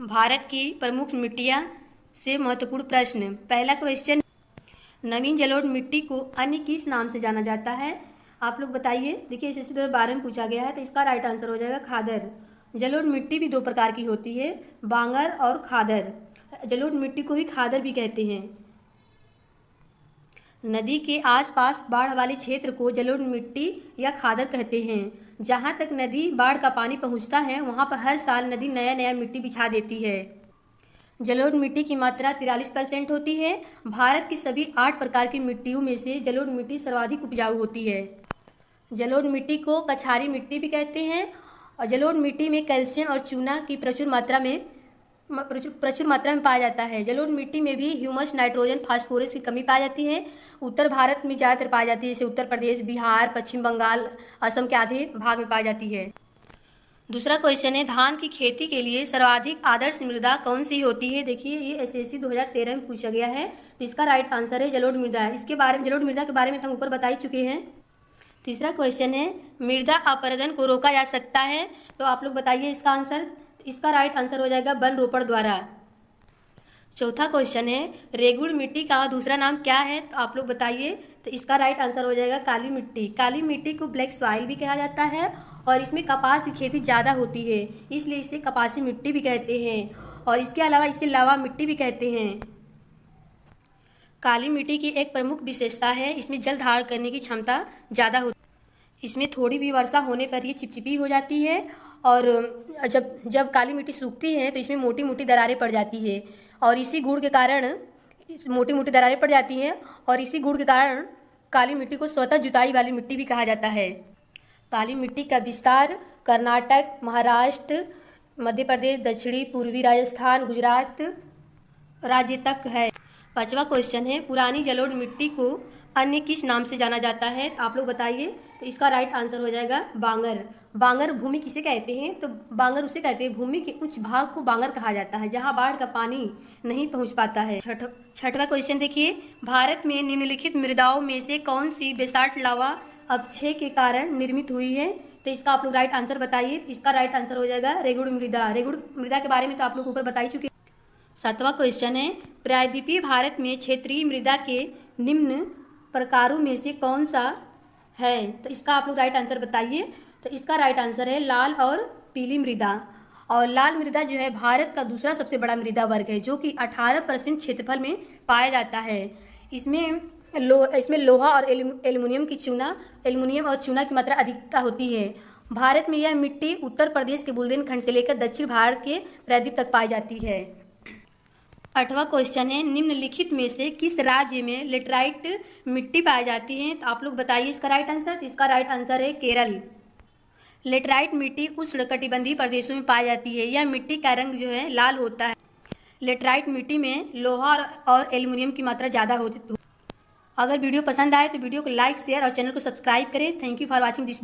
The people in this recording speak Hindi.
भारत की प्रमुख मिट्टियाँ से महत्वपूर्ण प्रश्न। पहला क्वेश्चन, नवीन जलोढ़ मिट्टी को अन्य किस नाम से जाना जाता है? आप लोग बताइए। देखिए एसएससी 2012 में पूछा गया है, तो इसका राइट आंसर हो जाएगा खादर। जलोढ़ मिट्टी भी दो प्रकार की होती है, बांगर और खादर। जलोढ़ मिट्टी को ही खादर भी कहते हैं। नदी के आसपास बाढ़ वाले क्षेत्र को जलोढ़ मिट्टी या खादर कहते हैं। जहाँ तक नदी बाढ़ का पानी पहुँचता है वहाँ पर हर साल नदी नया नया मिट्टी बिछा देती है। जलोढ़ मिट्टी की मात्रा 43% होती है। भारत की सभी 8 प्रकार की मिट्टियों में से जलोढ़ मिट्टी सर्वाधिक उपजाऊ होती है। जलोढ़ मिट्टी को कछारी मिट्टी भी कहते हैं। और जलोढ़ मिट्टी में कैल्शियम और चूना की प्रचुर मात्रा में पाया जाता है। जलोढ़ मिट्टी में भी ह्यूमस, नाइट्रोजन, फास्फोरस की कमी पाई जाती है। उत्तर भारत में ज़्यादातर पाई जाती है, जैसे उत्तर प्रदेश, बिहार, पश्चिम बंगाल, असम के आधे भाग में पाई जाती है। दूसरा क्वेश्चन है, धान की खेती के लिए सर्वाधिक आदर्श मृदा कौन सी होती है? देखिए ये एसएससी 2013 में पूछा गया है, तो इसका राइट आंसर है जलोढ़ मृदा। इसके बारे में, जलोढ़ मृदा के बारे में हम ऊपर बता ही चुके हैं। तीसरा क्वेश्चन है, मृदा अपरदन को रोका जा सकता है? तो आप लोग बताइए इसका आंसर। इसका राइट आंसर हो जाएगा वन रोपण द्वारा। चौथा क्वेश्चन है, रेगुड़ मिट्टी का दूसरा नाम क्या है? तो आप लोग बताइए। तो इसका राइट आंसर हो जाएगा काली मिट्टी। काली मिट्टी को ब्लैक सॉइल भी कहा जाता है और इसमें कपास की खेती ज़्यादा होती है, इसलिए इसे कपासी मिट्टी भी कहते हैं। और इसके अलावा इसे लावा मिट्टी भी कहते हैं। काली मिट्टी की एक प्रमुख विशेषता है, इसमें जल धारण करने की क्षमता ज़्यादा होती है। इसमें थोड़ी भी वर्षा होने पर ये चिपचिपी हो जाती है और जब काली मिट्टी सूखती है तो इसमें मोटी मोटी दरारें पड़ जाती है और इसी गुण के कारण मोटी मोटी दरारें पड़ जाती हैं और इसी गुण के कारण काली मिट्टी को स्वतः जुताई वाली मिट्टी भी कहा जाता है। काली मिट्टी का विस्तार कर्नाटक, महाराष्ट्र, मध्य प्रदेश, दक्षिणी पूर्वी राजस्थान, गुजरात राज्य तक है। पांचवा क्वेश्चन है, पुरानी जलोढ़ मिट्टी को अन्य किस नाम से जाना जाता है? तो आप लोग बताइए। तो इसका राइट आंसर हो जाएगा बांगर। बांगर भूमि किसे कहते हैं? तो बांगर उसे कहते हैं, भूमि के उच्च भाग को बांगर कहा जाता है, जहां बाढ़ का पानी नहीं पहुंच पाता है। छठवां क्वेश्चन देखिए, भारत में निम्नलिखित मृदाओं में से कौन सी बेसाल्ट लावा अपक्षय के कारण निर्मित हुई है? तो इसका आप लोग राइट आंसर बताइए। इसका राइट आंसर हो जाएगा रेगुड़ मृदा। रेगुड़ मृदा के बारे में तो आप लोग ऊपर बता ही चुके। सातवां क्वेश्चन है, प्रायद्वीपीय भारत में क्षेत्रीय मृदा के निम्न प्रकारों में से कौन सा है? तो इसका आप लोग राइट आंसर बताइए। तो इसका राइट आंसर है लाल और पीली मृदा। और लाल मृदा जो है भारत का दूसरा सबसे बड़ा मृदा वर्ग है, जो कि 18% क्षेत्रफल में पाया जाता है। इसमें लोहा और एल्युमिनियम और चूना की मात्रा अधिकता होती है। भारत में यह मिट्टी उत्तर प्रदेश के बुंदेलखंड से लेकर दक्षिण भारत के प्रायद्वीप तक पाई जाती है। 8वां क्वेश्चन है, निम्नलिखित में से किस राज्य में लेटराइट मिट्टी पाई जाती है? तो आप लोग बताइए इसका राइट आंसर। इसका राइट आंसर है केरल। लेटराइट मिट्टी उष्णकटिबंधीय प्रदेशों में पाई जाती है। यह मिट्टी का रंग जो है लाल होता है। लेटराइट मिट्टी में लोहा और एल्युमिनियम की मात्रा ज़्यादा होती है। अगर वीडियो पसंद आए तो वीडियो को लाइक, शेयर और चैनल को सब्सक्राइब करें। Thank you for watching this.